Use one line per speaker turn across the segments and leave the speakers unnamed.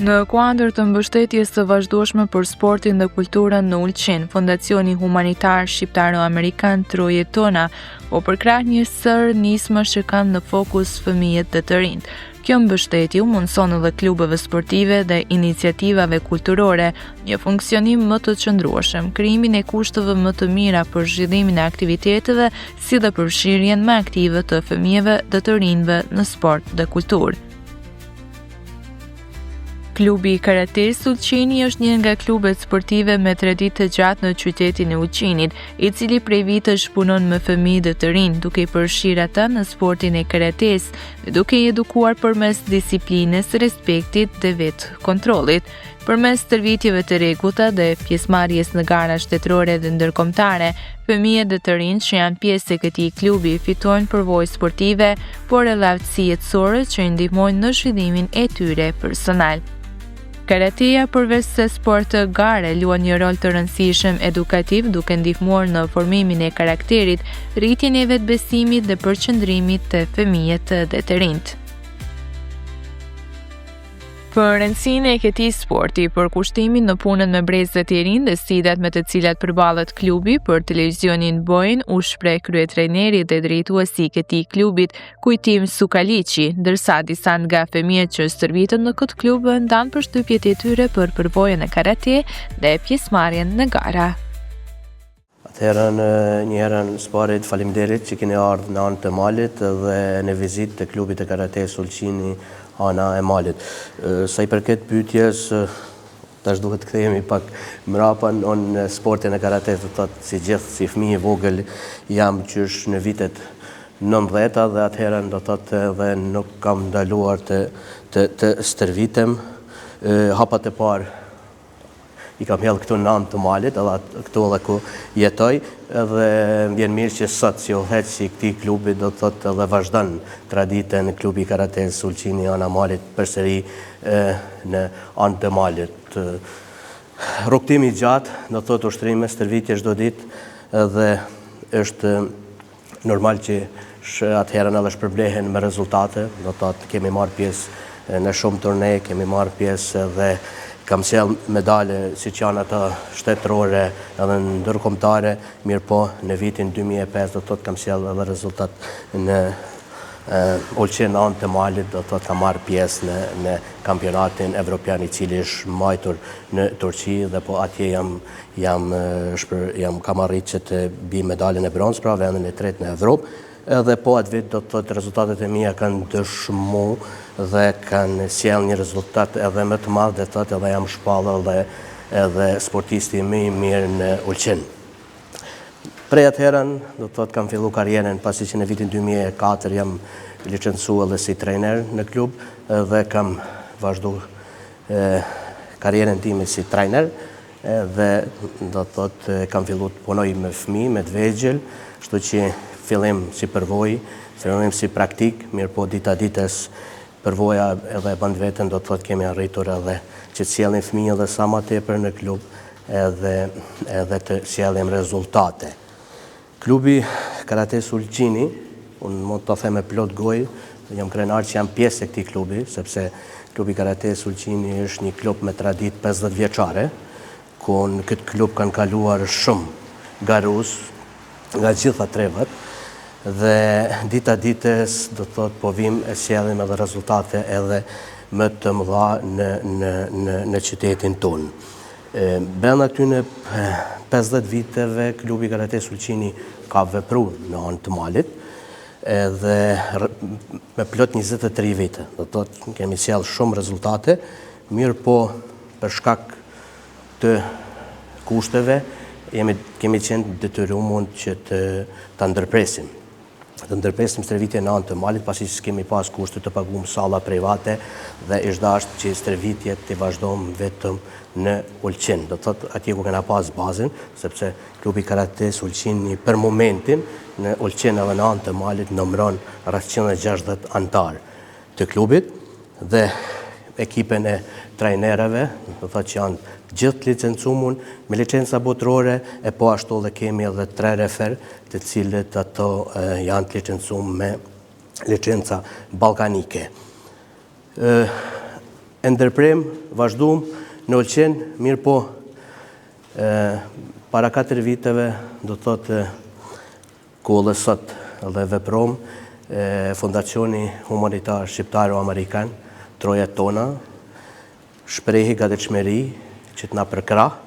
Në kuadër të mbështetjes së vazhdueshme për sportin dhe kulturën në Ulqin, Fondacioni Humanitar Shqiptaro-Amerikan Troje Tona u përkrah një sër nismash që kanë në fokus fëmijët dhe të rinjt. Kjo mbështetje u mundson edhe klubeve sportive dhe iniciativave kulturore një funksionim më të qëndrueshëm, krijimin e kushteve më të mira për zhvillimin e aktiviteteve, si dhe përfshirjen më aktive të fëmijëve dhe të rinjve në sport dhe kulturë. Klubi Karates Ulqini është një nga klubet sportive me traditë të gjatë në qytetin e Ulqinit, i cili prej vitesh punon me fëmijë dhe të rinj, duke i përfshirë ata në sportin e karates dhe duke i edukuar përmes disiplinës, respektit dhe vetë kontrollit. Përmes stërvitjeve të rregullta dhe pjesëmarrjes në gara shtetërore dhe ndërkombëtare, fëmijët dhe të rinjt që janë pjesë e këtij klubi fitojnë përvojë sportive, por edhe aftësi jetësore që i ndihmojnë në zhvillimin e tyre personal. Karateja përveç se sport të gare luan një rol të rëndësishëm edukativ duke ndihmuar në formimin e karakterit, rritjen e vetbesimit dhe përqendrimit të fëmijët dhe të rinjt. Për rëndësinë e këtij sporti, për kushtimin në punën me brezët e rinj dhe sfidat me të cilat përballet klubi, për televizionin Bojën u shpreh kryetrajneri dhe drejtuesi i këtij klubit, Kujtim Sukaliqi, ndërsa disa nga fëmijët që stërviten në këtë klub ndan përshtypjet e tyre për përvojën e karate dhe pjesëmarrjen në gara.
Atëherën një herën sparit faleminderit që keni ardhur në anë të malit dhe në vizitë të klubit të karates Ulqini ana e malit. Sa i përket pyetjes, tash duhet të kthehemi pak mrapa në sportin e karates, do thotë si gjithë si fëmijë i vogël jam qysh në vitet 90 dhe atëherën do thotë edhe nuk kam ndaluar të stërvitem. Hapat e parë i kam hedhë këtu në anë të malit, edhe këtu edhe ku jetoj, edhe vjen mirë që sot si udhëheqës i këtij klubi do të thotë edhe vazhdon traditën klubi Karates Ulqini ana malit përsëri në anë të malit. Rrugtimi i gjatë, do thotë ushtrime, stërvitje çdo ditë, edhe është normal që atëherën edhe shpërblehen me rezultate, do thotë kemi marrë pjesë në shumë turne, kemi marrë pjesë edhe kam sjell medale si që janë ata shtetërore edhe ndërkombëtare, mirë po në vitin 2005 do thotë kam sjell edhe rezultat në Ulqin anë të malit, do thotë kam marrë pjesë në kampionatin evropian i cili është mbajtur në Turqi dhe po atje kam arritur që të bi medalën e bronz, pra vendin e tretë në Evropë. Edhe po atë vit do të thotë rezultatet e mia kanë dëshmu dhe kanë sjell një rezultat edhe më të madh, dhe thotë edhe jam shpallur edhe sportisti më i mirë në Ulqin. Prej atëherën do të thotë kam filluar karrierën pasi që në vitin 2004 jam licencuar edhe si trajner në klub dhe kam vazhduar karrierën time si trajner dhe do të thotë kam filluar të punoj me fëmijë, me të vegjël, kështu që fillim si përvojë, fillim si praktik, mirë po dita ditës përvoja edhe bën veten, do të thotë kemi arritur edhe që të sjellim fëmijë edhe sa më tepër në klub edhe të sjellim rezultate. Klubi Karates Ulqini, unë mund të them me plot gojë, jam krenar që jam pjesë e këtij klubi, sepse klubi Karates Ulqini është një klub me traditë 50 vjeçare, ku në këtë klub kanë kaluar shumë garuz nga gjitha trevat, dhe dita ditës do të thotë po vim e sjellim edhe rezultate edhe më të mëdha në qytetin tonë. Brenda këtyre 50 viteve klubi Karates Ulqini ka vepruar në anë të malit edhe me plot 23 vite. Do të thotë kemi sjell shumë rezultate, mirë po për shkak të kushteve kemi qenë detyruar që ta ndërpresim. Të ndërpresim stërvitje në anë të malit, pasi që kemi pas kushte të paguam salla private dhe është dashur që stërvitjet të vazhdojmë vetëm në Ulqin. Do të thotë atje ku kena pas bazën, sepse klubi Karates Ulqini për momentin në Ulqin edhe në anë të malit numëron rreth 160 antar të klubit dhe ekipën e trajnerëve, do të thotë që janë gjithë licencuar me licenca botërore, e po ashtu dhe kemi edhe 3 refer, të cilët ato janë të licencuar me licenca ballkanike. e ndërprem, vazhdum në Olqen, mirë po para 4 viteve, do të thotë ku sot dhe veprom Fondacioni Humanitar Shqiptaro-Amerikan, Troja Tona, shprehi gatishmëri që të na përkrah,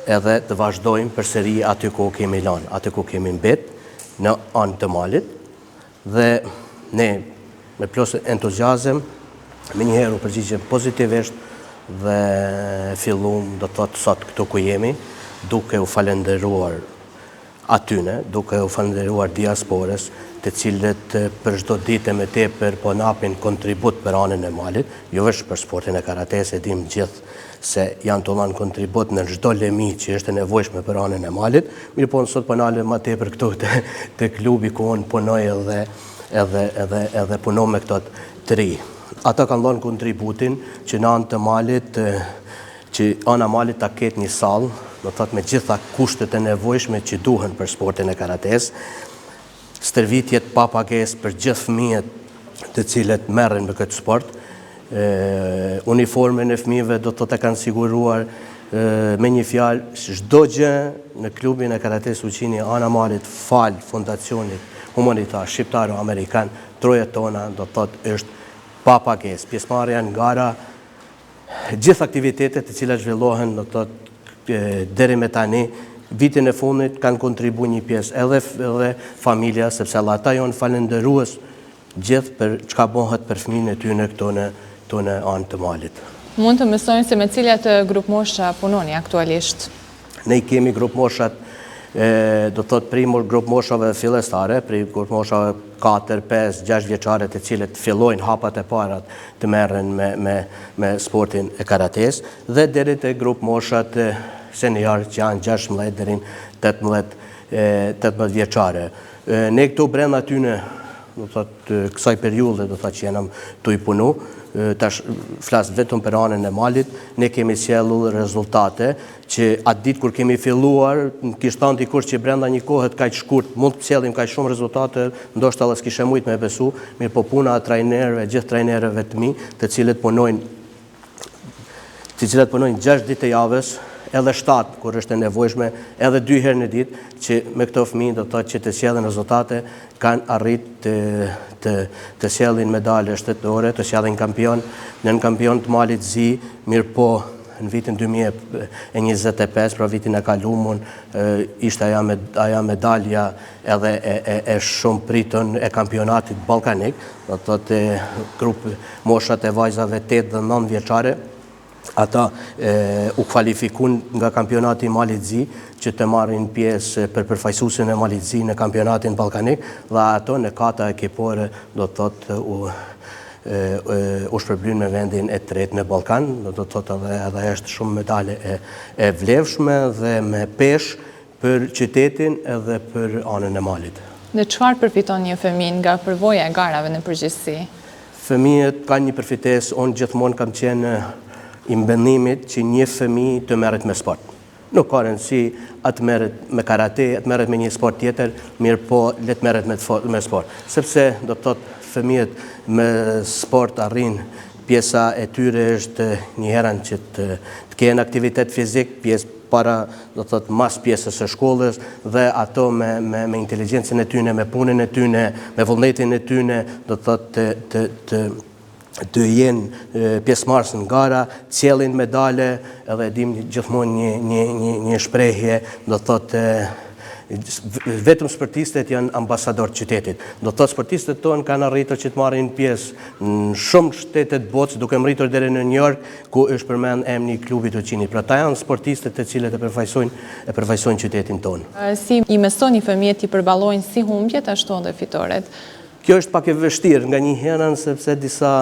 edhe të vazhdojmë përsëri aty ku kemi lanë, aty ku kemi mbet, në anë të malit, dhe ne me plot entuziazëm, me njëherë u përgjigjem pozitivisht dhe fillum do të thotë sot këtu ku jemi, duke u falenderuar atyne, duke u falenderuar diasporës, të cilët për çdo ditë më tepër po napin kontribut për anën e malit, jo vetëm për sportin e karates, e dim gjithë se janë të dhanë kontribut në çdo lëmi që është e nevojshme për anën e malit, mirë po sot po nalem më tepër këtu te klubi ku unë punoj edhe punoj me këto të ri. Ata kanë dhënë kontributin që në anë të malit, që ana malit ta ketë një sallë, do të thotë me gjitha kushtet e nevojshme që duhen për sportin e karates, stërvitjet pa pagesë për gjithë fëmijët të cilët merren me këtë sport, uniformen e fëmijëve do të thotë kanë siguruar me një fjalë çdo gjë në klubin e karates Uqini ana malit fal Fondacionit Humanitar Shqiptaro-Amerikan, Troja Tona, do të thotë është pa pagesë. Pjesëmarrja në gara, gjithë aktivitetet të cilat zhvillohen, do të thotë deri me tani, vitin e fundit kanë kontribuar një pjesë edhe familja, sepse ata janë falëndërues gjithë për çka bëhet për fëmijën e tyre këto në anë të malit.
Mund të mësojnë se me cilat grup mosha punoni aktualisht?
Ne kemi grup moshat, do të thotë primur grup moshave fillestare, grup moshave 4, 5, 6 vjeçare të cilët fillojnë hapat e parat të merren me sportin e karates, dhe deri te grup moshat senior që janë 16 deri në 18 vjeçare. Ne këtu brenda tyne, do thotë kësaj periudhe, do thotë që jam tu i punu, tash flas vetëm për anën e malit, ne kemi sjellur rezultate që atë ditë kur kemi filluar, kishte thënë dikush që brenda një kohe kaq shkurt mund të sjellim kaq shumë rezultate, ndoshta edhe s'kishe mujt me besu, mirë po puna e trajnerëve, gjithë trajnerëve të mi, të cilët punojnë 6 ditë të javës, edhe 7 kur është e nevojshme, edhe 2 herë në ditë, që me këto fëmijë do të thotë që të sjellin rezultate, kanë arrit të sjellin medale shtetërore, të sjellin kampion, në kampion të Malit Zi, mirë po në vitin 2025, pra vitin e kaluar, ishte ajo medalja edhe e shumë pritën e kampionatit ballkanik, do të thotë grup moshat e vajzave 8 dhe 9 vjeçare. Ata u kvalifikun nga kampionati Malit Zi që të marrin pjesë për përfaqësuesin e Malit Zi në kampionatin ballkanik, dhe ato në kata ekipore do të thotë u shpërblyen me vendin e 3 në Ballkan, do të thotë edhe është shumë medale e vlefshme dhe me peshë për qytetin edhe për anën e malit.
Dhe çfarë përfiton një fëmijë nga përvoja e garave në përgjithësi? Fëmijët
kanë një përfitesë, unë gjithmonë kam qenë i mbendimit që një fëmijë të merret me sport. Nuk ka rëndësi atë merret me karate, atë merret me një sport tjetër, mirë po le të merret me sport. Sepse do të thotë fëmijët me sport arrin, pjesa e tyre është një herën që të kenë aktivitet fizik, pjesë para, do të thotë mas pjesës së shkollës, dhe ato me inteligjencën e tyre, me punën e tyre, me vullnetin e tyre, do të thotë të jenë pjesëmarrës në gara, sjellin medale, edhe dim gjithmonë një shprehje, do të thotë vetëm sportistët janë ambasador të qytetit. Do të thotë sportistët tonë kanë arritur që të marrin pjesë në shumë shtete të botës, duke mbritur deri në New York, ku është përmend emri i klubit Uqini. Pra ta janë sportistët të cilët e përfaqësojnë qytetin tonë.
Si i mësoni fëmijët të përballojnë si humbjet ashtu edhe fitoret?
Kjo është pak e vështirë nga një herën, sepse disa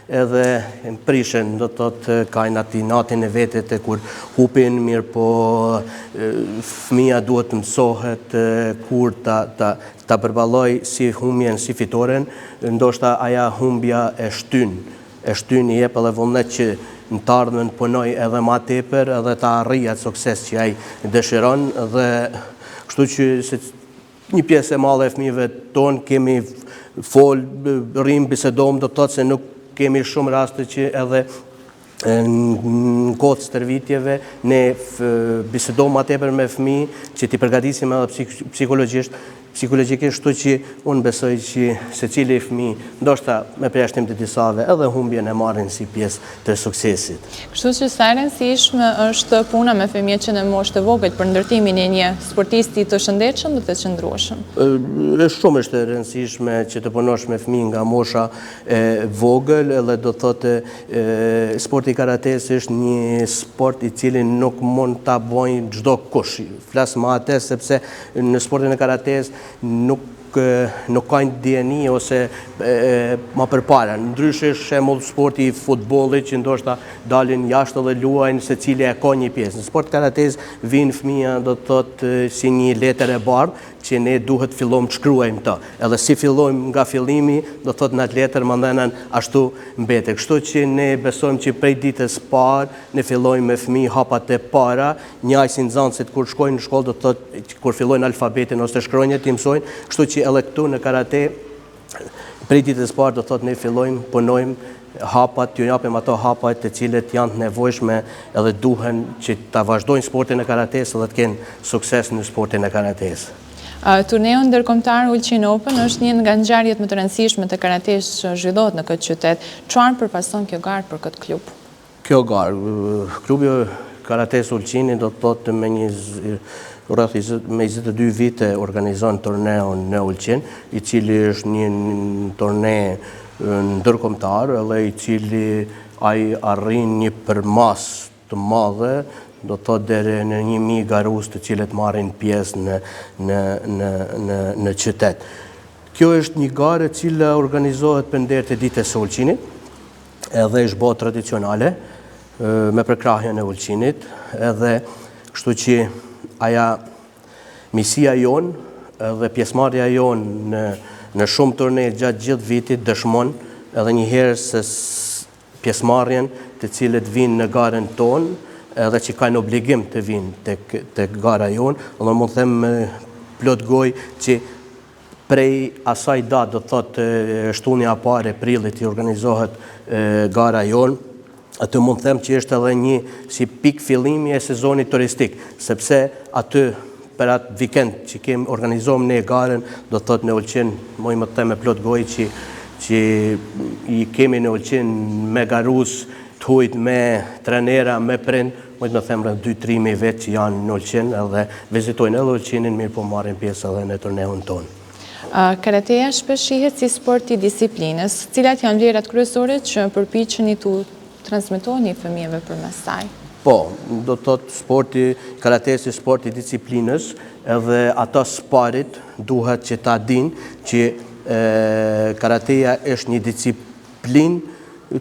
edhe në prishen, do të thotë kajnë ati natin e vetet e kur hupin, mirë po fëmija duhet të mësohet kur ta përballoj si humbjen, si fitoren, ndoshta aja humbja e shtyn i jep edhe vullnet që në të ardhmen punoj edhe ma tepër edhe ta arrijë atë sukses që ai dëshiron, dhe kështu që një pjesë e madhe e fëmijëve tonë kemi rrim bisedom, do të thotë se nuk kemi shumë raste që edhe në kohë të stërvitjeve ne bisedojmë më tepër me fëmijë që t'i përgatisim edhe psikologjikisht, kështu që unë besoj që secili fëmijë, ndoshta me përjashtim të disave, edhe humbjen e marrin si pjesë të suksesit.
Kështu që sa e rëndësishme është puna me fëmijët që në moshë të vogël për ndërtimin e një sportisti të shëndetshëm dhe të qëndrueshëm.
Shumë është e rëndësishme që të punosh me fëmijë nga mosha e vogël, edhe do thotë sporti karates është një sport i cili nuk mund ta bëjë çdo kush. Flas më atë sepse në sportin e karates nuk ka një dieni ose më përpara. Ndryshe shembull sporti i futbollit që ndoshta dalin jashtë dhe luajnë, secili ka një pjesë. Në sport karates vijnë fëmia, do të thotë si një letër e bardhë që ne duhet fillojmë të shkruajmë të. Edhe si fillojmë nga fillimi, do të thotë në atë letër mandena ashtu mbetet. Kështu që ne besojmë që prej ditës parë ne fillojmë me fëmijë hapat e para, njëjë si nxënësit kur shkojnë në shkollë, do të thotë kur fillojnë alfabetin ose shkronjën ti mësojnë, kështu që edhe këtu në karate prej ditës parë do të thotë ne fillojmë punojmë hapat, ju japim ato hapat të cilët janë të nevojshme edhe duhen që ta vazhdojnë sportin e karates dhe të kenë sukses në sportin e karates.
Turneu ndërkombëtar Ulqin Open është një nga ngjarjet më të rëndësishme të karates që zhvillohet në këtë qytet. Çfarë përpason kjo garë për këtë klub?
Kjo garë, klubi karates Ulqini do të thotë me 22 vite organizon turneun në Ulqin, i cili është një turne ndërkombëtar, edhe i cili ai arrin një përmas të madhe, do të thotë deri në 1000 garus të cilët marrin pjesë në qytet. Kjo është një garë e cila organizohet përndër të ditës së Ulqinit, edhe është bërë tradicionale, me përkrahjen e Ulqinit, edhe kështu që aja misia jonë edhe pjesëmarrja jonë në shumë turne gjatë gjithë vitit dëshmon edhe njëherë se pjesëmarrjen të cilët vinë në garën tonë, edhe që kanë obligim të vinë të gara jonë, dhe mund të them me plot gojë që prej asaj datë, do të thotë shtunja parë e prillit i organizohet gara jonë, atë mund të them që është edhe një si pikë fillimi e sezonit turistik, sepse aty për atë vikend që kemi organizohem ne garën, do të thotë në Ulqin, më të them me plot gojë që i kemi në Ulqin me garus të hujt, me trenera, me prind, më të them rreth 2-3 vetë që janë në Ulqin edhe vizitojnë edhe Ulqinin, mirë po marrin pjesë edhe në turneun tonë.
Karateja shpesh shihet si sport i disiplinës. Cilat janë vlerat kryesore që përpiqeni t'u transmetoni fëmijëve përmes saj?
Po, do të thotë sporti karates si sport i disiplinës, edhe ata sparit duhet që ta dinë që karateja është një disiplinë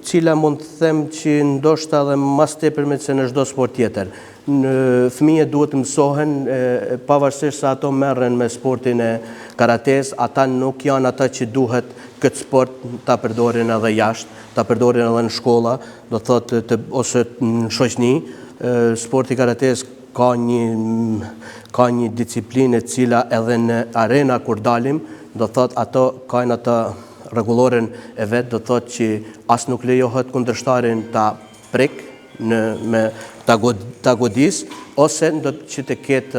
cila mund të them që ndoshta edhe mas tepërmet se në çdo sport tjetër. Fëmijët duhet të mësohen, pavarësisht se ato merren me sportin e karates, ata nuk janë ata që duhet këtë sport ta përdorin edhe jashtë, ta përdorin edhe në shkolla, do thotë ose në shoqni. Sporti karates ka një disiplinë e cila edhe në arena kur dalim, do thotë ato kanë ata rregulloren e vetë, do thotë që as nuk lejohet kundërshtarin ta prek me ta godis, ose do që të ketë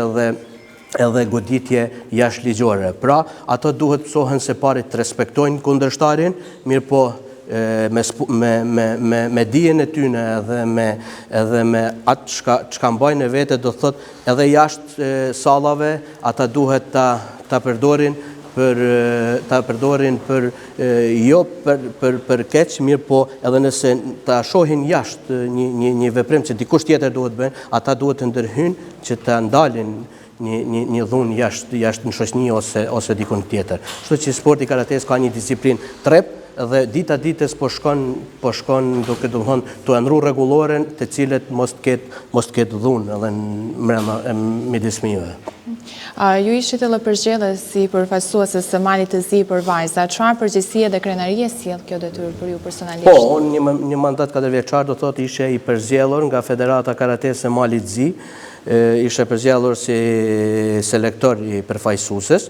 edhe goditje jashtëligjore. Pra, ato duhet mësohen se pari të respektojnë kundërshtarin, mirë po me dijen e tyne edhe me atë çka mbajnë e vete, do thotë edhe jashtë sallave, ata duhet ta përdorin jo për keq, mirë po edhe nëse ta shohin jashtë një veprim që dikush tjetër duhet bëjnë, ata duhet të ndërhyjnë që ta ndalin një dhunë jashtë në shoqni ose dikun tjetër. Kështu që sporti karates ka një disiplinë trep, dhe dita ditës po shkon duke do të thonë të ndru rregulloren të cilët mos të ketë dhunë edhe midis fëmijëve.
Ju ishit edhe përgjellës si përfaqësuesës së malit të zi për vajza. Çfarë përgjegjësie dhe krenarie sjell kjo detyrë për ju personalisht?
Po, një mandat 4 vjeçar do thotë ishe i përzgjedhur nga Federata Karates së Malit Zi, Ishte përzgjedhur si selektor I përfaqësuesës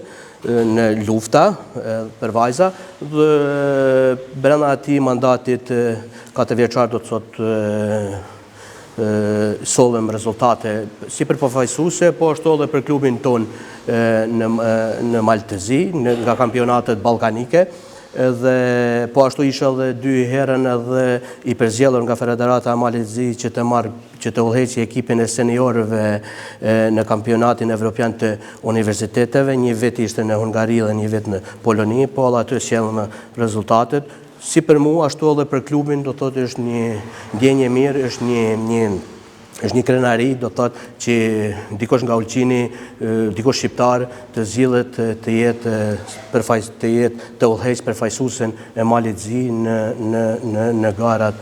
në lufta për vajza dhe brenda atij mandatit 4 vjeçar do të thotë sollëm rezultate si për përfaqësuese, po ashtu edhe për klubin ton në Maltezi, nga kampionatet ballkanike. Dhe po ashtu isha edhe 2 herën edhe I përzgjedhur nga Federata e Maltezis që të udhëheqë ekipin e seniorëve në kampionatin evropian të universiteteve, një vit ishte në Hungari dhe një vit në Poloni, po edhe aty sjellëm rezultatet. Si për mua, ashtu edhe për klubin, do thotë është një ndjenjë mirë, është një krenari, do thotë që dikush nga Ulqini, dikush shqiptar të zgjidhet të jetë të udhëheqë përfaqësuesen e Maltezi në garat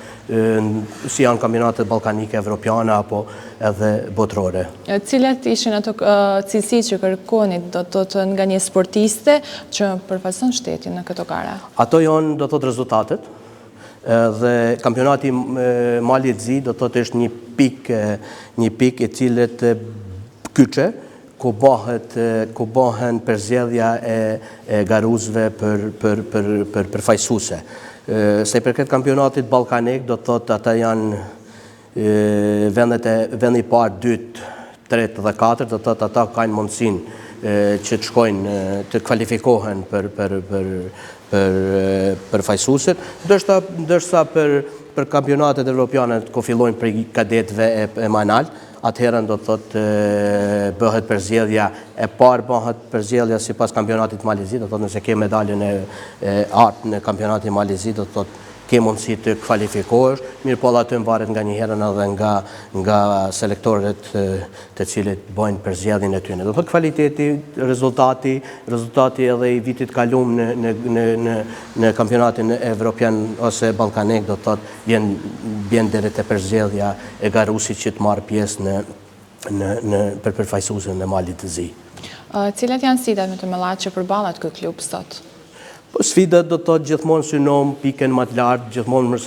si janë kampionatet ballkanike, evropiane apo edhe botërore.
Cilat ishin ato cilësi që kërkonit do të thotë nga një sportiste që përfaqëson shtetin në këto gara?
Ato janë do të thotë rezultatet. Dhe kampionati Maltezi do të thotë është një pikë e cilët kyçe ku bëhen përzgjedhja e garuzve për përfaqësuese. Se I përket kampionatit ballkanik do të thotë ata janë vendi I parë, 2, 3 dhe 4, do të thotë ata kanë mundësinë që të shkojnë të kvalifikohen për përfaqësuesit, ndërsa për kampionatet evropiane ku fillojnë për kadetëve e manal, atëherën do të thotë bëhet përzgjedhja e parë, bëhet përzgjedhja sipas kampionatit Maltezi, do të thotë nëse ke medaljen e artë në kampionatin Maltezi, do të thotë ke mundësi të kvalifikohesh, mirë po aty varet nga një herën edhe nga selektorët të cilët bëjnë përzgjedhjen e tyre. Do thotë kvaliteti, rezultati edhe I vitit kalum në kampionatin evropian ose ballkanik, do thotë vjen deri te përzgjedhja e garusit që të marrë pjesë për përfaqësuesen në Maltezi.
Cilat janë sfidat më të mëdha që përballet ky klub sot?
Sfidat do të thotë gjithmonë synom pikën më të lartë, gjithmonë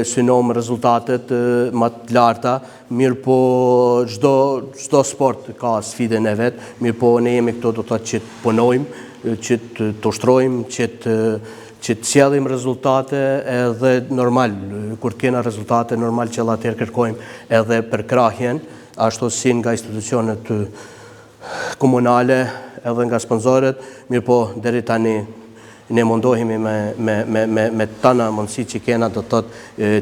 synom rezultatet më të larta, mirë po çdo sport ka sfidën e vet, mirë po ne jemi këtu do të thotë që të punojmë, që të ushtrojmë, që të sjellim rezultate edhe normal, kur të kena rezultate normal që atëherë kërkojmë edhe për krahjen, ashtu si nga institucionet komunale edhe nga sponsorët, mirë po deri tani ne mundohemi me tana mundësi që kena do të thotë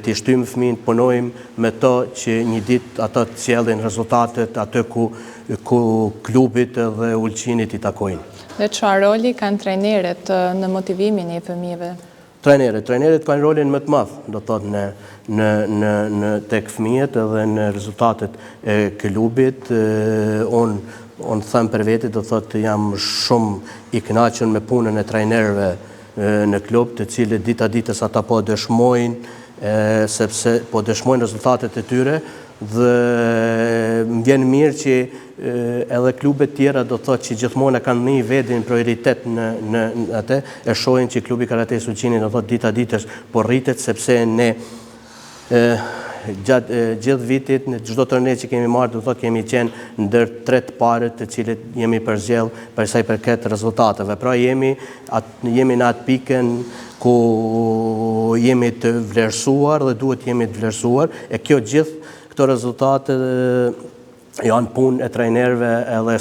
të shtyjmë fëmijën, punojmë me to që një ditë ato të sjellin rezultatet aty ku klubit dhe Ulqinit I takojnë.
Dhe çfarë roli kanë trajnerët në motivimin e fëmijëve?
Trajnerët kanë rolin më të madh, do të thotë në tek fëmijët edhe në rezultatet e klubit. Unë them për vete, do thotë jam shumë I kënaqur me punën e trajnerëve në klub, të cilët dita ditës ata po dëshmojnë, sepse po dëshmojnë rezultatet e tyre dhe më vjen mirë që edhe klubet tjera do thotë që gjithmonë kanë një vendin prioritet në atë, e shohin që klubi Karates Ulqini do thotë dita ditës po rritet sepse ne gjatë gjithë vitit, në çdo torne që kemi marrë, do thotë kemi qenë ndër 3 të parët të cilët jemi përzgjedhur për sa I përket rezultateve. Pra jemi në atë pikën ku jemi të vlerësuar dhe duhet jemi të vlerësuar, e kjo gjithë këto rezultate janë punë e trajnerëve edhe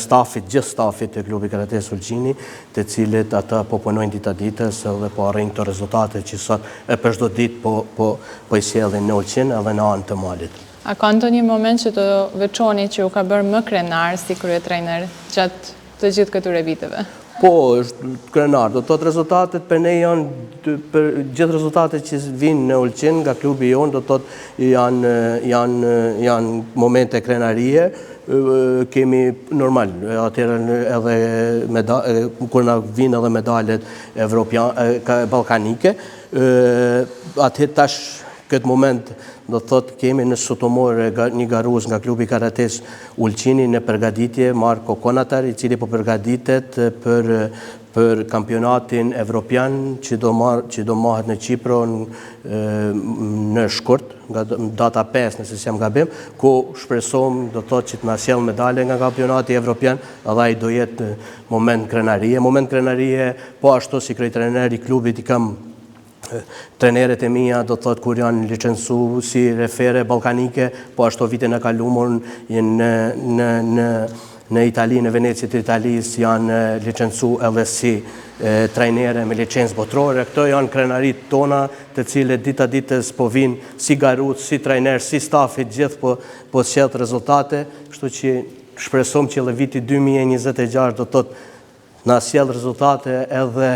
gjithë stafit të klubi Karates Ulqini, të cilët ata po punojnë dita ditës edhe po arrijnë këto rezultate që sot për çdo ditë po I sjellin në Ulqin edhe në anën të malit.
A ka ndonjë moment që të veçoni që u ka bërë më krenar si kryetrajner gjatë të gjithë këtyre viteve?
Po, është krenar. Do të thotë rezultatet për ne janë, për gjithë rezultatet që vinë në Ulqin nga klubi jonë, do të thotë janë momente krenarie, kemi normal, atëherë edhe kur na vinë edhe medalet ballkanike, atëherë tash këtë moment do të thotë kemi në sotomor një garuz nga klubi Karates Ulqini në përgatitje, Marko Konatar, I cili po përgatitet për kampionatin evropian që do mahet në Qipro në shkurt, nga data 5 nëse s'jam gabim, ku shpresom do të thotë që të na sjell medale nga kampionati evropian, edhe ai do jetë moment krenarie. Moment krenarie, po ashtu si krejtrener i klubit i kam treneret e mia, do të thotë kur janë licencu si refere balkanike, po ashtu vitin e kalumur në Itali, në Venecit të Italis janë licencu edhe si trajnere me licencë botërore. Këto janë krenarit tona të cilët dita ditës po vinë si garuc, si trajner, si stafit gjithë po sjellë rezultate, kështu që shpresom që edhe viti 2026 do të thotë na sjell rezultate edhe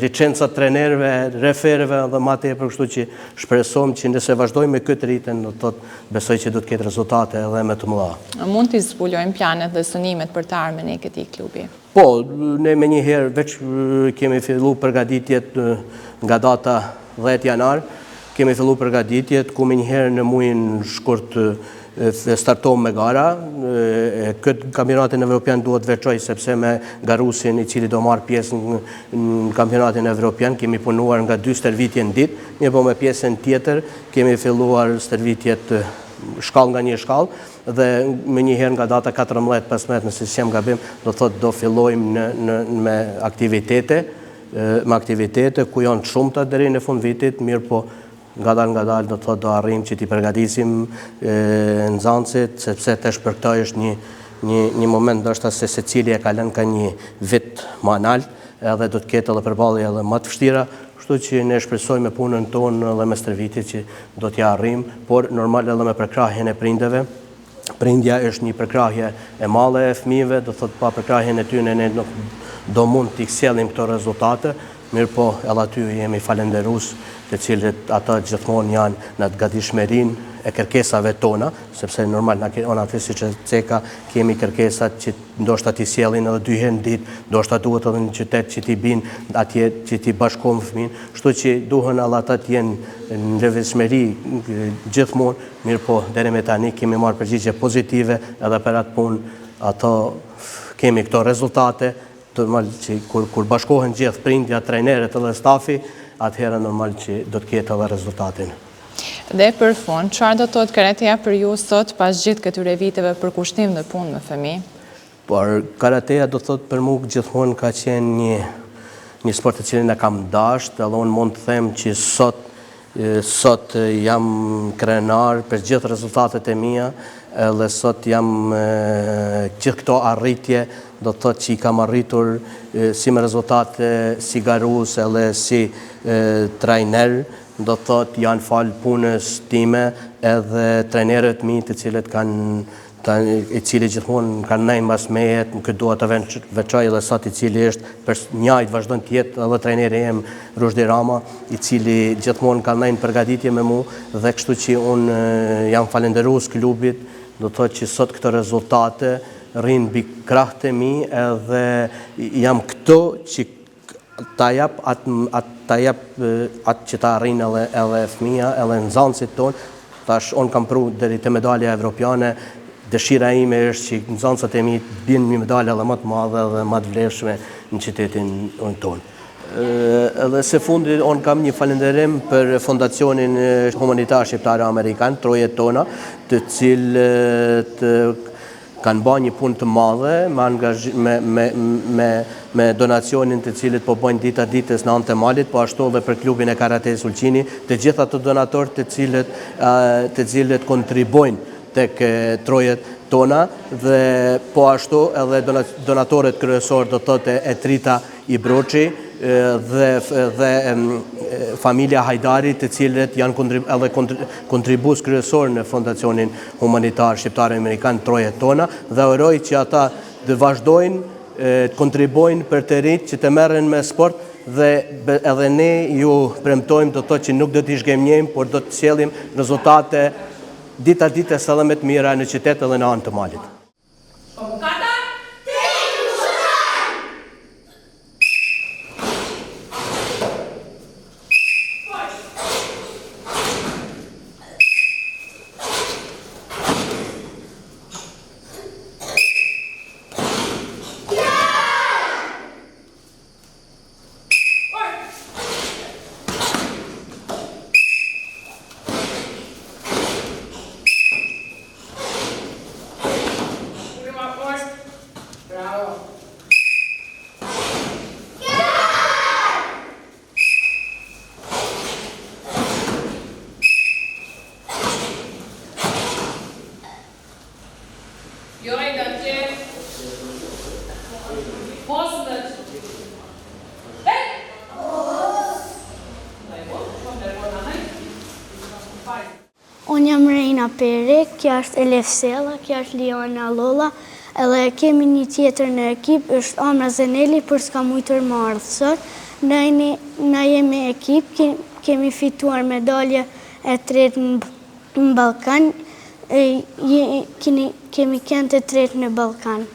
licenca trenerëve, referëve dhe më tepër, kështu që shpresom që nëse vazhdojmë me këtë ritëm, do të thotë besoj që do të ketë rezultate edhe më të mëdha.
Mund t'i zbulojmë planet dhe synimet për të ardhmen e këtij klubi?
Po, ne me njëherë veç kemi fillu përgatitjet nga data 10 janar, kemi fillu përgatitjet ku me njëherë në muajin shkurt startojmë me gara. Këtë kampionatin evropian duhet veçoj sepse me garusin i cili do marrë pjesë në kampionatin evropian kemi punuar nga 2 stërvitje në ditë, një po me pjesën tjetër kemi filluar stërvitjet shkallë nga një shkallë dhe me njëherë nga data 14-15 nëse s'jam gabim do thotë do fillojmë me aktivitete ku janë të shumta deri në fund vitit, mirë po nga dalë do të thotë do arrim që t'i përgatisim nxënësit, sepse tash për këto është një moment ndoshta se secili e kalon ka një vit më analt, edhe do të ketë edhe përballje edhe më të vështira, kështu që ne shpresojmë me punën tonë edhe me stërvitjet që do t'ja arrim, por normal edhe me përkrahjen e prindëve. Prindja është një përkrahje e madhe e fëmijëve, do thotë pa përkrahjen e tyre ne nuk do mund t'i sjellim këto rezultate, mirë po edhe aty jemi falenderues të cilët ata gjithmonë janë në të gatishmërinë e kërkesave tona, sepse normal ona aty siç e ceka kemi kërkesat që ndoshta t'i sjellin edhe 2 herë në ditë, ndoshta duhet edhe në qytet që t'i binë atje që t'i bashkojmë fëmin, kështu që duhen edhe ata të jenë në lëvizshmëri gjithmonë, mirë po deri me tani kemi marrë përgjigje pozitive edhe për atë punë, ato kemi këto rezultate, normal që kur bashkohen gjithë prindja, trajnerët edhe stafi, atëherë normal që do të ketë edhe rezultatin.
Dhe për fund, çfarë do të thotë karateja për ju sot pas gjithë këtyre viteve për kushtim dhe punë me fëmijë?
Por karateja do të thotë për mua gjithmonë ka qenë një sport të cilin e kam dashur, edhe unë mund të them që sot jam krenar për gjithë rezultatet e mia, edhe sot jam gjithë këto arritje, do të thotë që i kam arritur si me rezultate si garus edhe si trajner, do të thotë janë falë punës time edhe trajnerët mi të cilët i cili gjithmonë kanë nejnë mbas meje, këtë duhet të veçoj edhe sot i cili është njëjtë vazhdon të jetë edhe trajneri jem Rushdi Rama, i cili gjithmonë kanë nejnë përgatitje me mu dhe kështu që unë jam falenderues klubit, do të thotë që sot këto rezultate rrinë mbi krahët e mi edhe jam këto që ta jap atë që ta arrin edhe fëmija, edhe nxënësit tonë. Tash unë kam pru deri te medalja evropiane, dëshira ime është që nxënësat e mi të binë një medalje edhe më të madhe dhe më të vlefshme në qytetin tonë. Edhe se fundi unë kam një falenderim për fondacionin humanitar shqiptar amerikan, Trojet Tona, të cilët kanë bërë një punë të madhe me donacionin të cilët po bëjnë dita ditës në anë të malit, po ashtu edhe për klubin e karate Sulqini, të gjitha të donatorë të cilët kontribojnë tek Trojet Tona dhe po ashtu edhe donatorët kryesor do të thotë e Trita i Broçi dhe familja Hajdari, të cilët janë edhe kontribues kryesor në fondacionin humanitar shqiptar amerikan Trojet Tona dhe uroj që ata të vazhdojnë të kontribojnë për të rinjt që të merren me sport dhe edhe ne ju premtojmë do të thotë që nuk do t'i zhgënjejmë, por do të sjellim rezultate dita ditës edhe më të mira në qytet edhe në anë të malit.
Unë jam Reina Peri, kjo është Elef Sella, kjo është Liona Lolla, edhe kemi një tjetër në ekip, është Amra Zeneli, për s'ka mujtër më ardhë sot. Na jemi ekip, kemi fituar medalje e tretë në Ballkan, kemi kënë të tretë në Ballkan.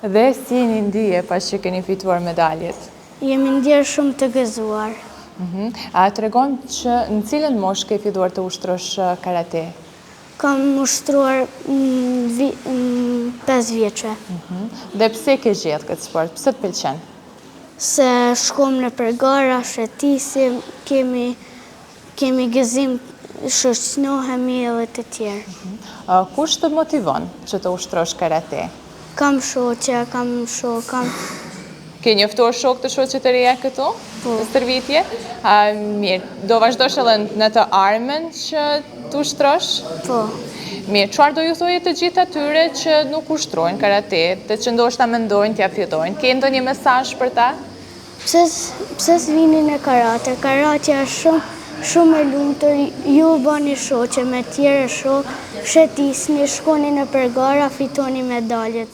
Dhe si një ndije pas që keni fituar medaljet?
Jemi ndjerë shumë të gëzuar.
A të regon që në cilën moshë ke filluar të ushtrosh karate?
Kam ushtruar 5 vjeqe.
Dhe pse ke gjetë këtë sport? Pse të pëlqen?
Se shkom në përgara, shetisim, kemi gëzim, shoqënohemi edhe të tjerë.
Kush të motivon që të ushtrosh karate?
Kam shoqe, kam shok,
Ke njoftuar shok të shoqe të reja këtu?
Po.
Në stërvitje? Mirë, do vazhdosh edhe në të armën që të ushtrosh?
Po.
Mirë, çfarë do ju thoje të gjithë atyre që nuk ushtrojnë karate, dhe që ndoshta mendojnë t'ja fillojnë? Ke ndonjë mesazh për ta?
Pse s'vini në karate? Karatja është shumë e lumtur, ju bani shoqe me tjerë shok, shetisni, shkoni në përgara, fitoni medaljet.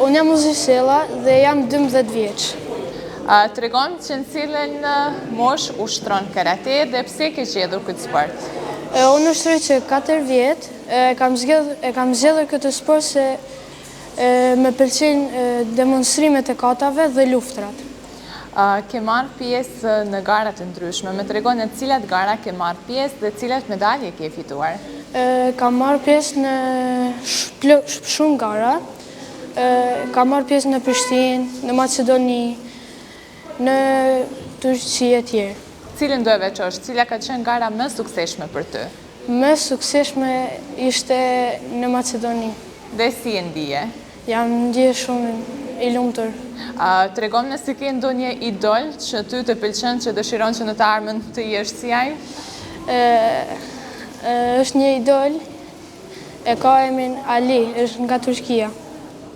Unë jam Uzi Sella dhe jam 12 vjeç.
Të regon që në cilën mosh ushtron karate dhe pse ke gjetur këtë sport?
Unë ushtroj që 4 vjet, e kam zgjedhur këtë sport se me pëlqejnë demonstrimet e katave dhe luftrat.
Ke marrë pjesë në gara të ndryshme, me të regon në cilat gara ke marrë pjesë dhe cilat medalje ke fituar?
Kam marrë pjesë në shumë gara, kam marrë pjesë në Prishtinë, në Macedoni, në Turqi e tjerë.
Cilën do e veçosh, cila ka qenë gara më sukseshme për ty?
Më sukseshme ishte në Macedoni.
Dhe si e ndije?
Jam ndje shumë i lumtur.
Të regon nëse ke ndonjë idol që ty të pëlqen që dëshiron që në të armën të jesh si ai?
Është një idol, e ka emrin Ali, është nga Turqia.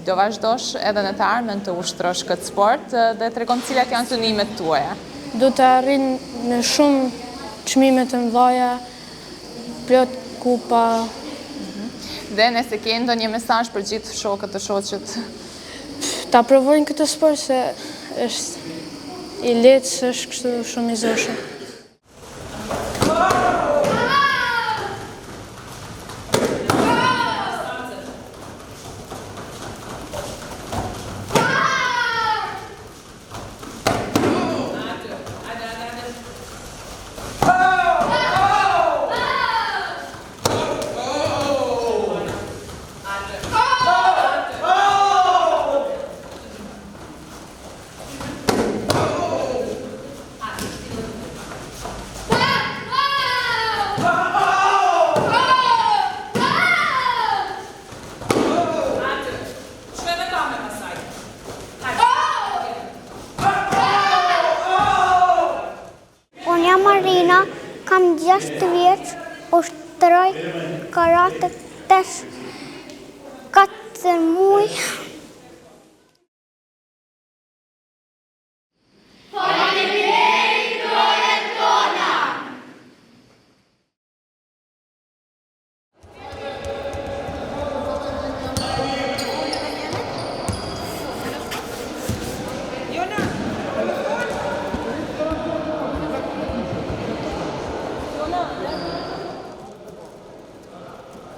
Do vazhdosh edhe në të armën të ushtrosh këtë sport dhe të regon cilat janë synimet tuaja?
Do të arrin në shumë çmime të mëdha, plot kupa.
Dhe nëse ke ndonjë mesazh për gjithë shokët të shoqët?
Ta provojnë këtë sport se është i lehtë, s'është kështu shumë i zorshëm.
6 vjeç, ushtroj karate tash 4 muaj.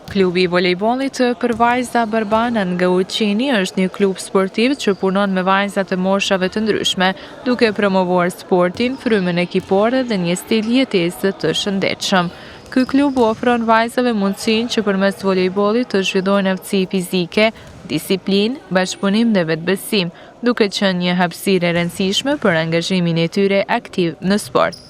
Klubi i volejbollit për vajza Barbana nga Uqini është një klub sportiv që punon me vajza të moshave të ndryshme, duke promovuar sportin, frymën ekipore dhe një stil jetese të shëndetshëm. Ky klub u ofron vajzave mundësinë që përmes volejbollit të zhvillojnë aftësi fizike, disiplinë, bashkëpunim dhe vetbesim, duke qenë një hapësirë e rëndësishme për angazhimin e tyre aktiv në sport.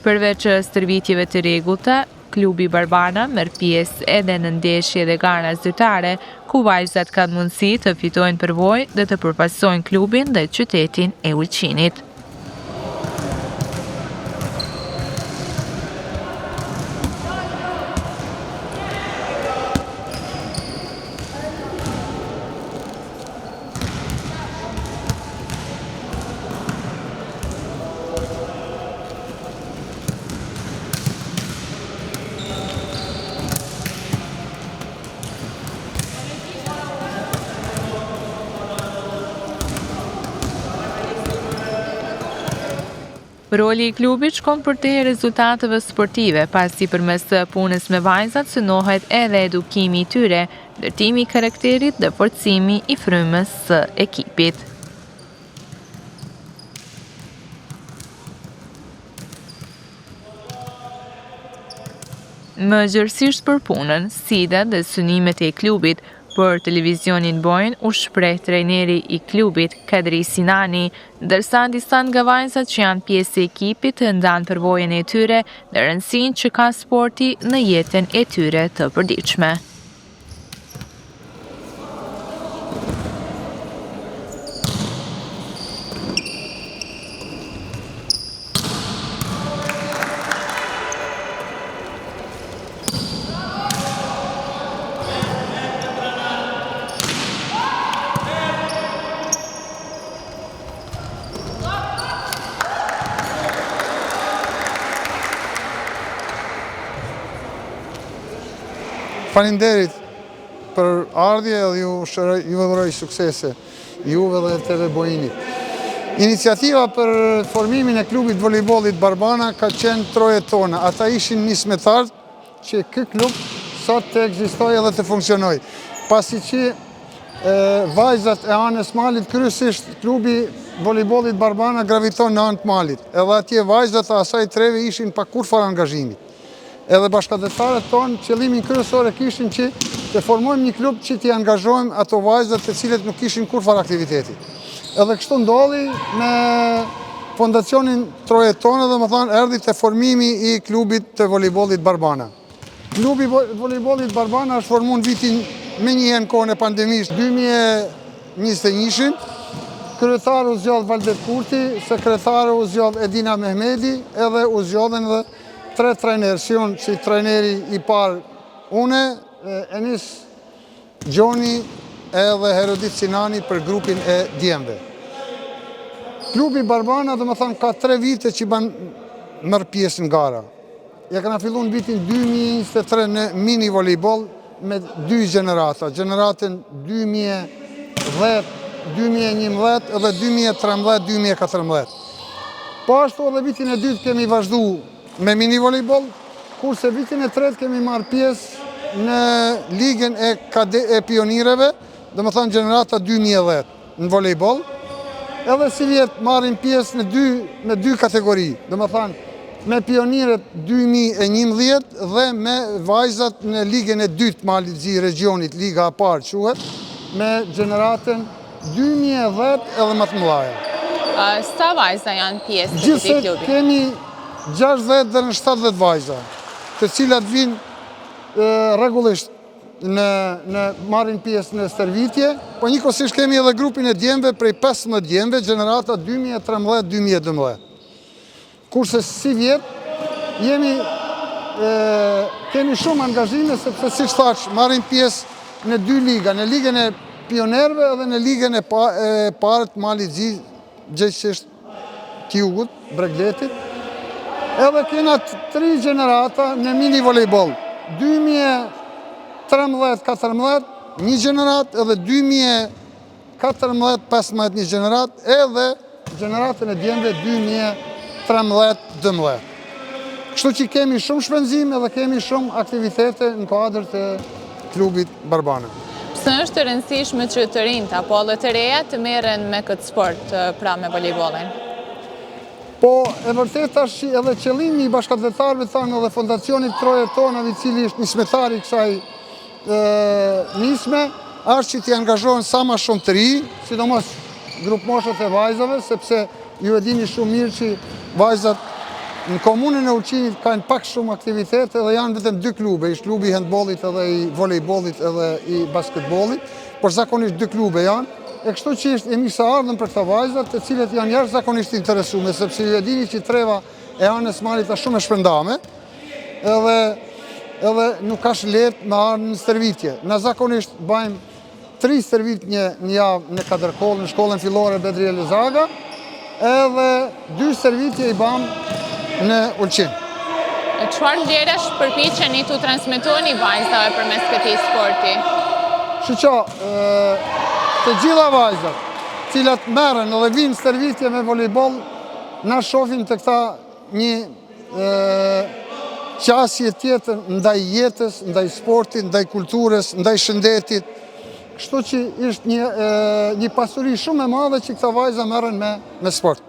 Përveç stërvitjeve të rregullta, Klubi Barbana merr pjesë edhe në ndeshje dhe gara zyrtare, ku vajzat kanë mundësi të fitojnë përvojë dhe të përfaqësojnë klubin dhe qytetin e Ulqinit. Roli i klubit shkon për te rezultateve sportive, pasi përmes punës me vajzat synohet edhe edukimi i tyre, ndërtimi i karakterit dhe forcimi i frymës së ekipit. Më gjërësisht për punën, sfidat dhe synimet e klubit, për televizionin bojnë u shpreh trajneri i klubit, Kadri Sinani, ndërsa disa nga vajzat që janë pjesë e ekipit ndanë përvojën e tyre dhe rëndësinë që ka sporti në jetën e tyre të përditshme.
Faleminderit për ardhje dhe ju uroj suksese, juve dhe TV Bojinit. Iniciativa për formimin e klubit volejbollit Barbana ka qenë troje tona. Ata ishin nismetarët që ky klub sot të ekzistojë dhe të funksionojë. Pasi që vajzat e anës malit, kryesisht klubi volejbollit Barbana graviton në anë të malit. Edhe atje vajzat e asaj treve ishin pa kurfar angazhimi. Edhe bashkëdhetarët tonë, qëllimin kryesor e kishin që të formojmë një klub që t'i angazhojmë ato vajzat të cilët nuk kishin kurfar aktiviteti. Edhe kështu ndodhi me fondacionin troje tonë dhe më thanë erdhi të formimi i klubit të volejbollit Barbana. Klubi volejbollit Barbana është formuar në vitin me njëherë në kohën e pandemisë 2021. Kryetar u zgjodh Valdet Kurti, sekretar u zgjodh Edina Mehmedi, edhe u zgjodhen edhe 3 trajnerë, si unë si trajneri i parë une, Enis Gjoni edhe Herodit Sinani për grupin e djemve. Klubi Barbana dhe më thanë ka 3 vite që ban mërë pjesë në gara. Ja kana fillu në vitin 2023 në mini volejbol me 2 gjenerata, gjeneratën 2010, 2011 edhe 2013-2014. Po ashtu edhe vitin e 2 kemi vazhdu me mini volejbol, kurse vitin e 3 kemi marrë pjesë në ligën e pionireve, dhe më thanë gjenerata 2010 në volejbol, edhe si vjetë marrin pjesë në 2 kategori, dhe më thanë me pioniret 2011 dhe me vajzat në ligën e 2 Malit Zi regionit, liga a parë quhet, me gjeneratën 2010 edhe më të mëdhaja.
Sa vajza janë pjesë të këtij klubi?
Gjithsej kemi 60 dhe në 70 vajza, të cilat vinë rregullisht në marrin pjesë në stërvitje, po njëkohësisht kemi edhe grupin e djemve prej 15 djemve, gjenerata 2013-2012. Kurse si vjetë jemi kemi shumë angazhime, sepse si thash, marrim pjesë në 2 liga, në ligën e pionerëve dhe në ligën e parë të Malit Zi, gjithësisht Tjugut, Bregdetit. Edhe kena 3 gjenerata në mini volejbol. 2013-14 një gjenerat, edhe 2014-15 një gjenerat, edhe gjeneratën e djemve 2013-12. Kështu që kemi shumë shpenzime dhe kemi shumë aktivitete në kuadër të klubit Barbana.
Pse është të rëndësishme që të rinjt apo edhe të reja të merren me këtë sport, pra me volejbolin?
Po, e vërtet është edhe qëllimi i bashkëdhetarëve tanë dhe fondacionit Troje Tonave, i cili është nismetari i kësaj nisme, është që t'i angazhohen sa ma shumë të ri, sidomos grup moshët e vajzave, sepse ju e dini shumë mirë që vajzat në komunën e Ulqinit kanë pak shumë aktivitete dhe janë vetëm 2 klube, ishtë klubi i handbollit edhe i volejbollit edhe i basketbollit, por zakonisht 2 klube janë. E kështu që është e mirë ardhën për këta vajzat, të cilët janë jashtëzakonisht interesume, sepse ju e dini që treva e anës Malit është shumë e shpërndame, edhe nuk ka lehtë me ardhën në stërvitje. Na zakonisht bajmë 3 stërvit një javë në Kadërkollë, në shkollën fillore Bedri Elezaga, edhe 2 stërvitje i bamë në Ulqin.
Çfarë vlerash përpiqeni t'u transmetoni vajzave përmes këtij sporti?
Shqo, të gjitha vajzat, cilat merren edhe vinë stërvitje me volejbol, na shohin të këta një qasje tjetër ndaj jetës, ndaj sportit, ndaj kulturës, ndaj shëndetit. Kështu që është një pasuri shumë e madhe që këta vajza merren me sport.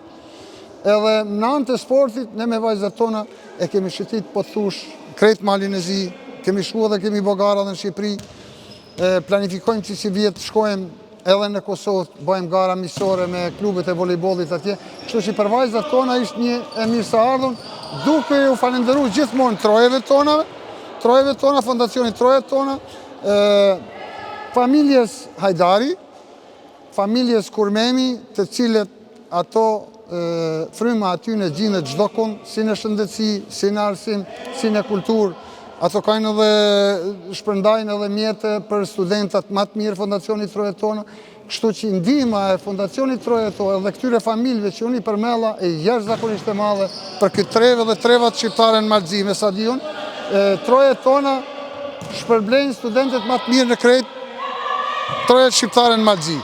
Edhe në anë të sportit, ne me vajzat tona e kemi shëtit po thush krejt Malin e Zi, kemi shku dhe kemi Bogara dhe në Shqipëri, planifikojmë që si vjetë shkojmë edhe në Kosovë, bëjmë gara misore me klubet e volejbollit atje, kështu që për vajzat tona ishtë një e mirë së ardhën, duke u falenderu gjithmonë trojeve tona, fondacionit trojet tona, familjes Hajdari, familjes Kurmemi, të cilët ato fryma aty në gjindet çdo kund, si në shëndetësi, si në arsim, si në kulturë. Ato kanë edhe shpërndajnë edhe mjete për studentat më të mirë fondacionit Troje Tona, kështu që ndihma e fondacionit Troje Tona dhe këtyre familjeve që unë i përmella e jashtëzakonisht e madhe për këtë treve dhe trevat shqiptare në Malzi me stadion. Troje Tona shpërblejnë studentet më të mirë në krejt trojet shqiptare në Malzi.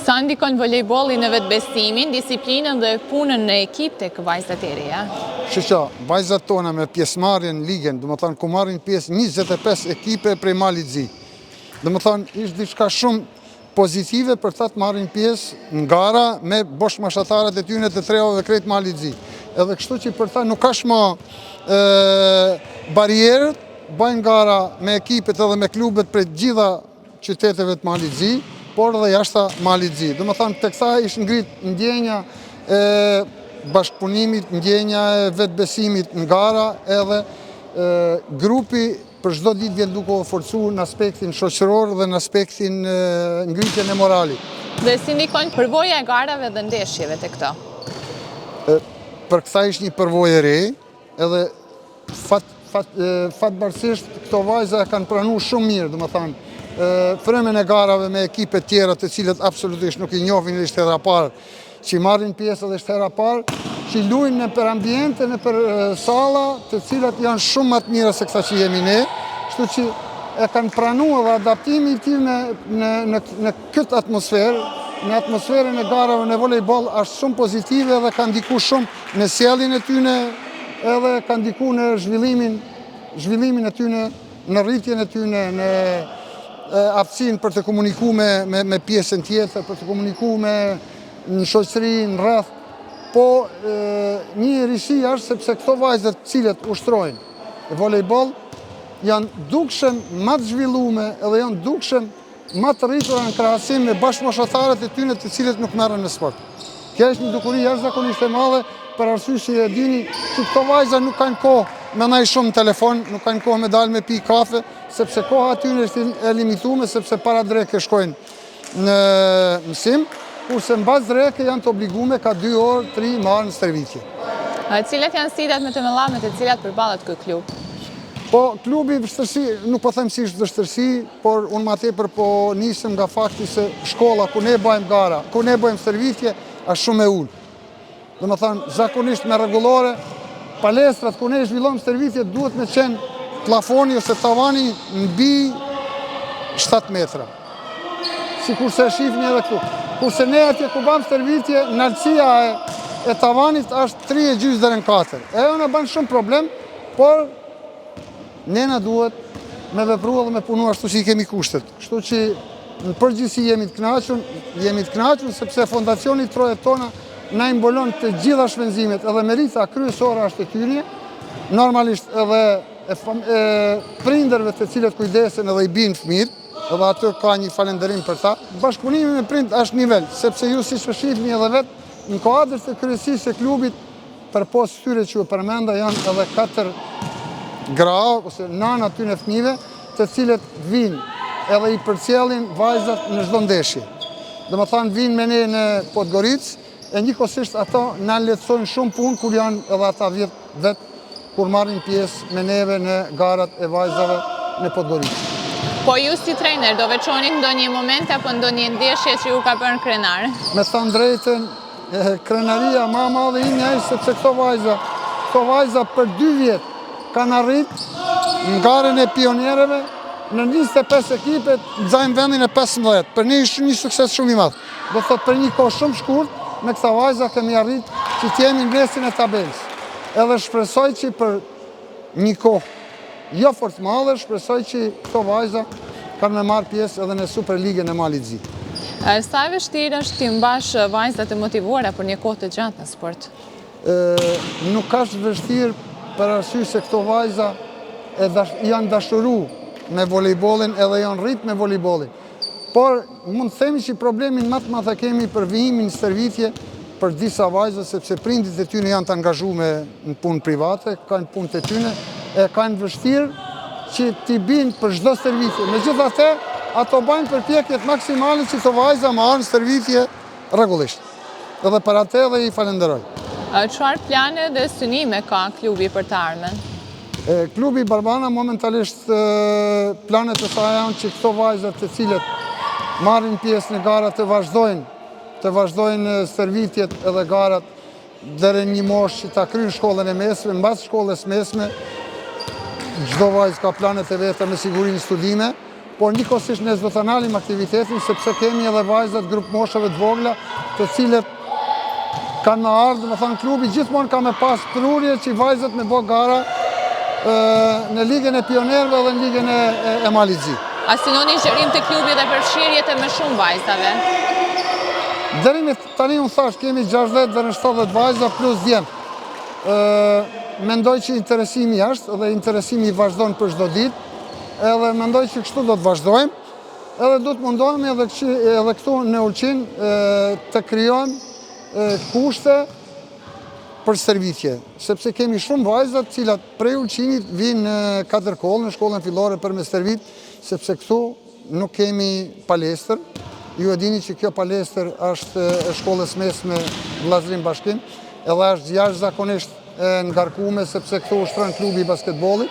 Sa ndikon volejbolli në vetbesimin, disiplinën dhe punën në ekip tek vajzat e reja?
Shqo, vajzat tona me pjesëmarrjen në ligën, dhe më thonë ku marrin pjesë 25 ekipe prej Malit Zi. Dhe më thonë ishtë diçka shumë pozitive për ta të marrin pjesë në gara me bosh mashatarët e tyne të trevave krejt Malit Zi. Edhe kështu që për ta nuk ka shma barierët, bajnë gara me ekipet edhe me klubet prej gjitha qyteteve të Malit Zi, por dhe jashta Malit Zi. Dhe më thonë, të kësa ishtë ngrit ndjenja e bashkëpunimit, ndjenja e vetbesimit në gara, edhe grupi për çdo ditë vjen duke u forcu në aspektin shoqëror dhe në aspektin ngritjen e moralit.
Dhe si ndikon përvoja e garave dhe ndeshjeve të këto?
Për kësa ishtë një përvojë e re, edhe fatbarësisht këto vajza kanë pranu shumë mirë, dhe më thonë, frymën e garave me ekipe tjera të cilët absolutisht nuk i njohin dhe ishte hera parë, që marrin pjesë dhe ishte hera parë, që luajnë në për ambiente, në për sala, të cilat janë shumë më të mira se kësa që jemi ne, kështu që e kanë pranuar dhe adaptimi i tij në këtë atmosferë, në atmosferën e garave në volejbol është shumë pozitive dhe kanë ndiku shumë në sjelljen e tyne, edhe kanë ndiku në zhvillimin e tyne, në rritjen e tyne, në aftësinë për të komuniku me pjesën tjetër, për të komuniku në shoqëri, në rreth. Po një rishi është sepse këto vajzat cilët ushtrojnë volejbol janë dukshëm më të zhvillume edhe janë dukshëm më të rritura në krahasim me bashkëmoshatarët e tyre të cilët nuk merren në sport. Kjo është një dukuri jashtëzakonisht e madhe për arsye që e dini që këto vajza nuk kanë kohë me ndaj shumë në telefon, nuk kanë kohë me dalë me pi kafe, sepse koha aty është e limituar sepse para dreke shkojnë në mësim, kurse mbas dreke janë të obligume ka 2 orë, 3 marrë në stërvitje.
Cilat janë sfidat më të mëdha me të cilat përballet ky klub?
Po, klubi vështërsi, nuk po them si është vështërsi, por unë ma tepër po nisëm nga fakti se shkolla ku ne bëjmë gara, ku ne bëjmë servitje, është shumë e ullë. Dhe më thanë, zakonisht me regulore, palestrat ku ne zhvillojmë servitje duhet me qenë plafoni ose tavani mbi 7 metra. Si kurse shifni edhe këtu. Kurse ne atje ku bëjmë servitje, nalësia e tavanit është 3,5 deri në 4. E në banë shumë problem, por nena duhet me vepru dhe me punu ashtu që i kemi kushtet. Kështu që në përgjithësi jemi të kënaqur sepse fondacioni Trojet Tona na imbolon të gjitha shpenzimet, edhe merita kryesore është e tyre, normalisht edhe prindërve të cilët kujdesen edhe i binë fëmijët, edhe aty ka një falenderim për ta. Bashkëpunimi me prind është nivel, sepse ju si shifni edhe vetë, në kuadër të kryesisë e klubit, për pos tyre që u përmenda janë edhe 4 gra ose nana ty në fëmijëve, të cilët vinë edhe i përcjellin vajzat në çdo ndeshje. Dhe më thanë vinë me ne në Podgoricë, e njëkohësisht ato na lehtësojnë shumë punë kur janë edhe ata vetë kur marrin pjesë me neve në garat e vajzave në Podgoricë.
Po ju si trejner, do veçoni ndonjë moment apo ndonjë ndeshje që ju ka bërë krenar?
Me thënë drejtën, krenaria ma madhe imja ishte sepse këto vajza për 2 vjetë kanë arrit në garën e pioniereve në 25 ekipet nxajmë vendin e 15. Për ne ishte një sukses shumë i madh. Do thot për një kohë shumë shkurt me këta vajza kemi arrit që të jemi në mesin e tabelës. Edhe shpresoj që për një kohë jo fort madhe, shpresoj që këto vajza kanë me marrë pjesë edhe në Superligën e Malit Zi.
Sa e vështirë është t'i mbash vajzat e motivuara për një kohë të gjatë në sport?
Nuk është vështirë për arsye se këto vajza janë dashuru me volejbolin edhe janë rrit me volejbolin. Por mund të themi që problemin më të madh kemi për vijimin stërvitje për disa vajza, sepse prindit e tyre janë të angazhuar në punë private, kanë punët e tyre, e kanë vështirë që t'i binë për çdo stërvitje. Megjithatë, ato bajnë përpjekjet maksimale që të vajza marrin stërvitje rregullisht. Edhe për atë edhe i falenderoj.
Çfarë plane dhe synime ka klubi për të ardhmen?
Klubi Barbana momentalisht planet e saj janë që këto vajzat të cilët marrin pjesë në garat të vazhdojnë stërvitjet edhe garat deri një moshë që ta kryjnë shkollën e mesme, mbas shkollës mesme, çdo vajzë ka planet e veta me sigurinë studime, por njëkohësisht ne s'do ta ndalim aktivitetin sepse kemi edhe vajzat grup moshave të vogla, të cilët kanë me ardhur, më thënë klubi gjithmonë ka me pas prurje që vajzat me bë gara në ligën e pionerëve dhe në ligën e Malit Zi.
A synoni zgjerim të klubit dhe përfshirjet e më shumë vajzave?
Deri me tani unë thash kemi 60 deri në 70 vajza plus djem. Mendoj që interesimi është dhe interesimi vazhdon për çdo ditë, edhe mendoj që kështu do të vazhdojmë, edhe do të mundohemi edhe këtu në Ulqin të krijojmë kushte për stërvitje, sepse kemi shumë vajzat cilat prej Ulqinit vinë në Katërkollë, në shkollën fillore për me stërvit, sepse këtu nuk kemi palestër. Ju e dini që kjo palestër është e shkollës mesme Vllazërim Bashkim, edhe është jashtëzakonisht e ngarkuar sepse këtu ushtron klubi i basketbollit.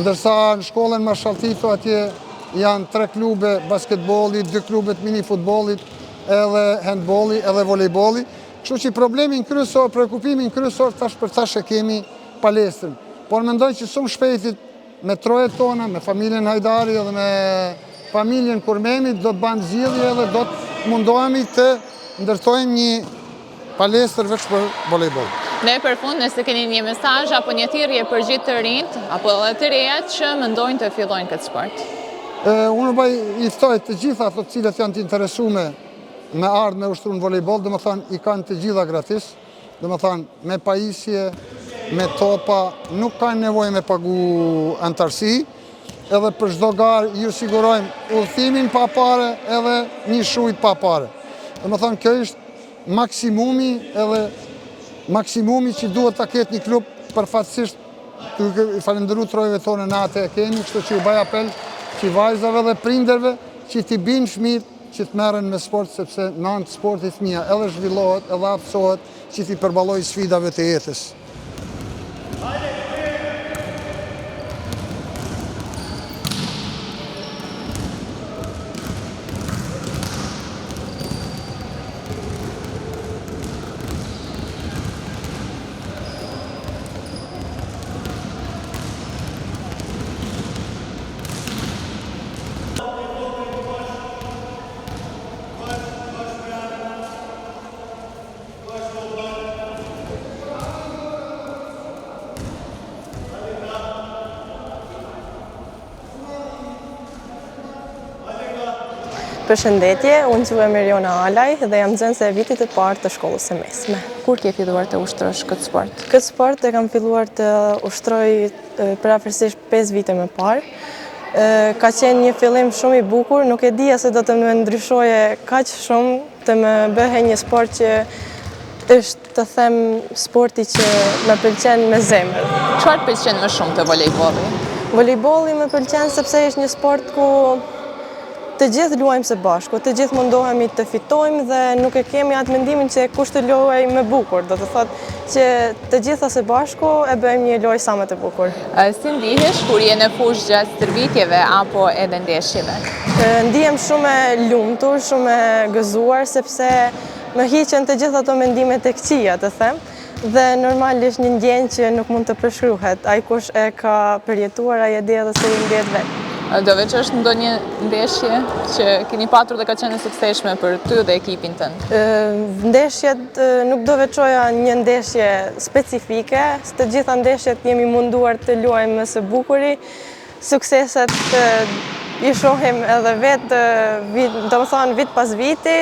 Ndërsa në shkollën Mashaltito atje janë 3 klube basketbolli, 2 klube të mini futbollit, edhe handbolli, edhe volejbolli. Kështu që problemin kryesor, prekupimin kryesor tash për tash e kemi palestrën. Por mendoj që shumë shpejtit me Trojet Tona, me familjen Hajdari edhe me familjen Kurmemi do të banë zgjidhje dhe do të mundohemi të ndërtojmë një palestër veç për volejboll.
Ne për fund, nëse keni një mesazh apo një thirrje për gjithë të rinjt apo edhe të rejat që mendojnë të fillojnë këtë sport.
Unë i ftoj të gjitha ato të cilët janë të interesuar me ardhmë me ushtruar në volejboll, domethënë i kanë të gjitha gratis, domethënë me pajisje, me topa, nuk kanë nevojë me pagu antarësi, edhe për çdo garë ju sigurojmë udhëtimin pa parë edhe një shujt pa parë. Domethënë kjo është maksimumi edhe maksimumi që duhet ta ketë një klub, përfatësisht i falenderoj Trojeve tonë në atë e kemi, kështu që ju baj apel që vajzave dhe prindërve që t'i binë fëmijët që të merren me sport, sepse në anë të sportit fëmia edhe zhvillohet, edhe aftësohet që t'i përballojë sfidave të jetës.
Përshëndetje, unë quhem Eriona Alaj dhe jam nxënëse e vitit të parë të shkollës së mesme.
Kur ke filluar të ushtrosh këtë sport?
Këtë sport e kam filluar të ushtroj parafërsisht 5 vite më parë. Ka qenë një fillim shumë i bukur, nuk e dija se do të më ndryshoje kaq shumë të më bëhe një sport që është të them sporti që më pëlqen me zemër.
Çfarë pëlqen më shumë të volejbolli?
Volejbolli më pëlqen sepse është një sport ku të gjithë luajmë së bashku, të gjithë mundohemi të fitojmë dhe nuk e kemi atë mendimin që kush të luaj më bukur, do të thotë që të gjitha së bashku e bëjmë një lojë sa më të bukur.
Si ndihesh kur je në fushë gjatë stërvitjeve apo edhe ndeshjeve?
Ndihem shumë e lumtur, shumë e gëzuar, sepse më hiqen të gjitha ato mendimet e këqija, të them, dhe normalisht një ndjenjë që nuk mund të përshkruhet. Ai kush e ka përjetuar, ai e di edhe se i ndjehet vetë.
Do veçosh ndonjë ndeshje që keni patur dhe ka qenë e suksesshme për ty dhe ekipin tënd?
Ndeshjet nuk do veçoja një ndeshje specifike, të gjitha ndeshjet jemi munduar të luajmë më së bukuri, sukseset i shohim edhe vetë, do më thonë vit pas viti,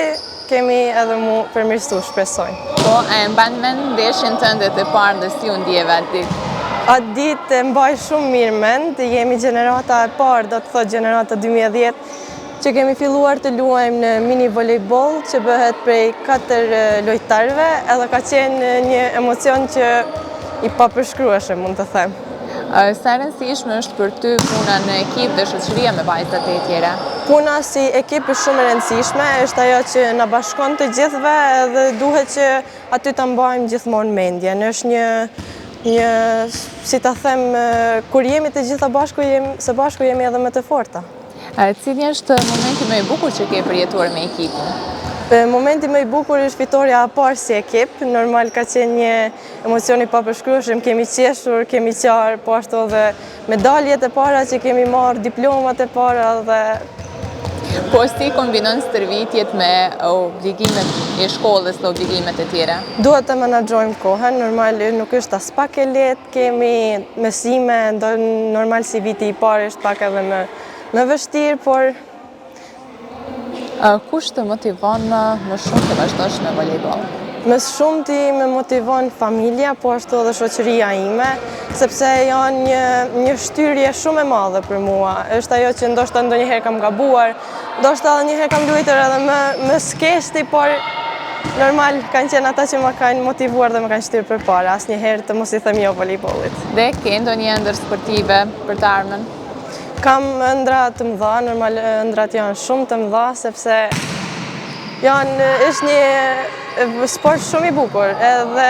kemi edhe mu përmirësu, shpresoj.
Po, e mban mend ndeshjen tënde të parë dhe si u ndjeve atë ditë?
Atë ditë e mbaj shumë mirë mend, jemi gjenerata e parë, do të thotë gjenerata 2010, që kemi filluar të luajmë në mini volejboll, që bëhet prej 4 lojtarëve, edhe ka qenë një emocion që i papërshkrueshëm, mund të them.
Sa e rëndësishme është për ty puna në ekip dhe shoqëria me vajzat e tjera?
Puna si ekip është shumë e rëndësishme, është ajo që na bashkon të gjithëve dhe duhet që aty ta mbajmë gjithmonë mendjen. Është një, si ta them, kur jemi të gjitha së bashku jemi edhe më të forta.
Cili është momenti më i bukur që ke përjetuar me ekipin?
Momenti më i bukur është fitoria e parë si ekip. Normal ka qenë një emocion i papërshkrueshëm, kemi qeshur, kemi qarë, po ashtu edhe medaljet e para që kemi marrë, diplomat e para dhe...
Po si kombinon stërvitjet me obligimet e shkollës dhe obligimet e tjera?
Duhet të menaxhojmë kohën, normal nuk është as pak e lehtë, kemi mësime, normal si viti i parë është pak edhe më vështirë, por...
Kush të motivon më shumë të vazhdosh me volejboll?
Më shumë më motivon familja, po ashtu edhe shoqëria ime, sepse janë një shtyrje shumë e madhe për mua. Është ajo që ndoshta ndonjëherë kam gabuar, ndoshta edhe njëherë kam luajtur edhe më skeshti, por normal kanë qenë ata që më kanë motivuar dhe më kanë shtyrë përpara, asnjëherë të mos i them jo volejbollit.
Dhe ke ndonjë ëndër sportive për të ardhmen?
Kam ëndra të mëdha, normal ëndrat janë shumë të mëdha, sepse është një sport shumë i bukur, edhe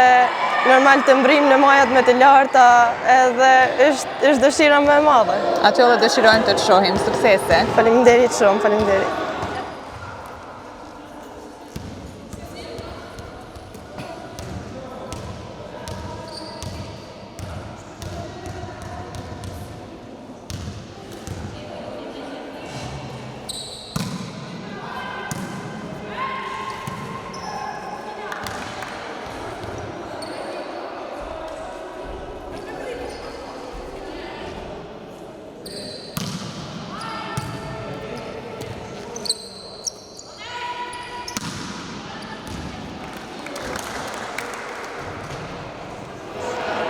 normal të mbrim në majat më të larta, edhe është dëshira më e madhe.
Aty edhe dëshirojmë të shohim suksese.
Faleminderit shumë, faleminderit.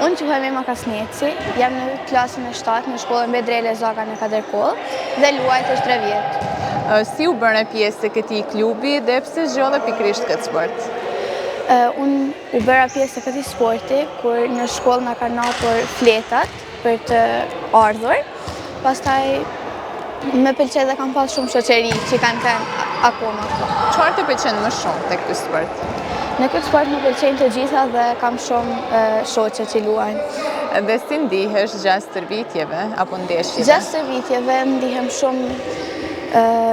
Unë quhem Ema Kasneci, jam në klasën e 7 në shkollën Bedrele Zaka në Kaderkoll dhe luaj të 3 vjetë.
Si u bërë pjesë e këtij klubi dhe pse zgjodhe pikërisht këtë sport?
Unë u bëra pjesë e këtij sporti kur në shkollë na kanë natur fletat për të ardhur. Pastaj më pëlqej dhe kam pas shumë shoqëri që kanë qenë akoma këtu.
Çfarë të pëlqen më shumë tek ky sport?
Në këtë sport më pëlqejnë të gjitha dhe kam shumë shoqe që luajnë.
Dhe si ndihesh gjatë stërvitjeve apo ndeshjeve?
Gjatë stërvitjeve ndihem shumë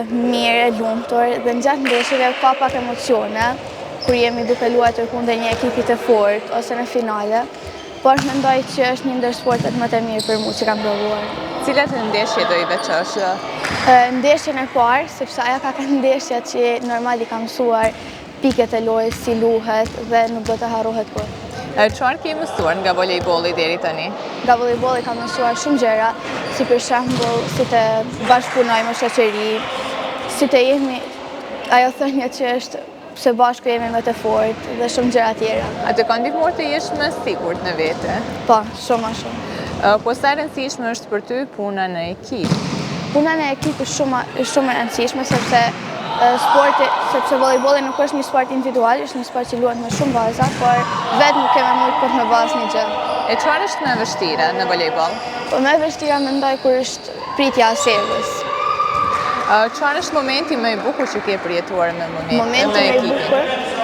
mirë, e lumtur dhe gjatë ndeshjeve ka pak emocione kur jemi duke luajtur kundër një ekipi të fortë ose në finale, por mendoj që është një ndër sportet më të mirë për mua që kam provuar.
Cilat ndeshje do i veçosh?
Ndeshjen e parë, sepse ajo ka qenë ndeshja që normal i kam mësuar piket e lojës, si luhet dhe nuk do të harrohet kur.
Çfarë ke mësuar nga volejbolli deri tani?
Nga volejbolli kam mësuar shumë gjëra, si për shembull si të bashkëpunoj me shoqëri, si të jemi Ajo thënia që është se bashkë jemi më të fortë dhe shumë gjëra tjera.
A të ka ndihmuar të jesh më sigurt në vete?
Po, shumë a shumë.
Po sa e rëndësishme është për ty puna në ekip?
Puna në ekip është shumë e rëndësishme sepse volejbolli nuk është një sport individual, është një sport që luhet me shumë baza, por vetë nuk keme mujtë për me bazë një gjë.
E çfarë është më e vështira në volejboll?
Po më e vështira mendoj kur është pritja e servës.
Çfarë është momenti më i bukur që ke përjetuar me ekipin?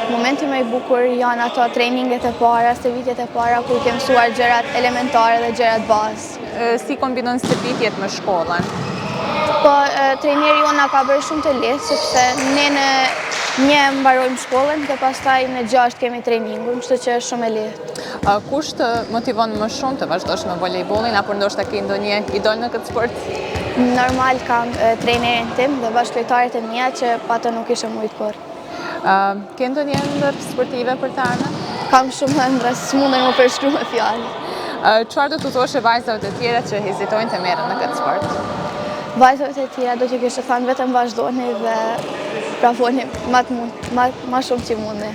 Momenti më i bukur janë ato treninget e para, stëvitjet e para, kur ke mësuar gjërat elementare dhe gjërat bazë.
Si kombinon stëvitjet me shkollën?
Po, trejneri jonë ka bërë shumë të lehtë, sepse ne në një mbarojmë shkollën dhe pastaj në 6 kemi treningun, kështu që është shumë e lehtë.
Kush të motivon më shumë të vazhdosh me volejbollin, apo ndoshta ke ndonjë idol në këtë sport?
Normal kam trejnerin tim dhe bashkëlojtarët e mia që pa të nuk ishe mujtë kur.
Ke ndonjë ëndër sportive për të ardhmen?
Kam shumë ëndra, s'mundem më përshkruaj me fjalë.
Çfarë do të thoshe vajzave të tjera që hezitojnë të merren në këtë sport?
Vajzave të tjera do t'ju kishe thënë vetëm vazhdoni dhe provoni ma shumë që mundi.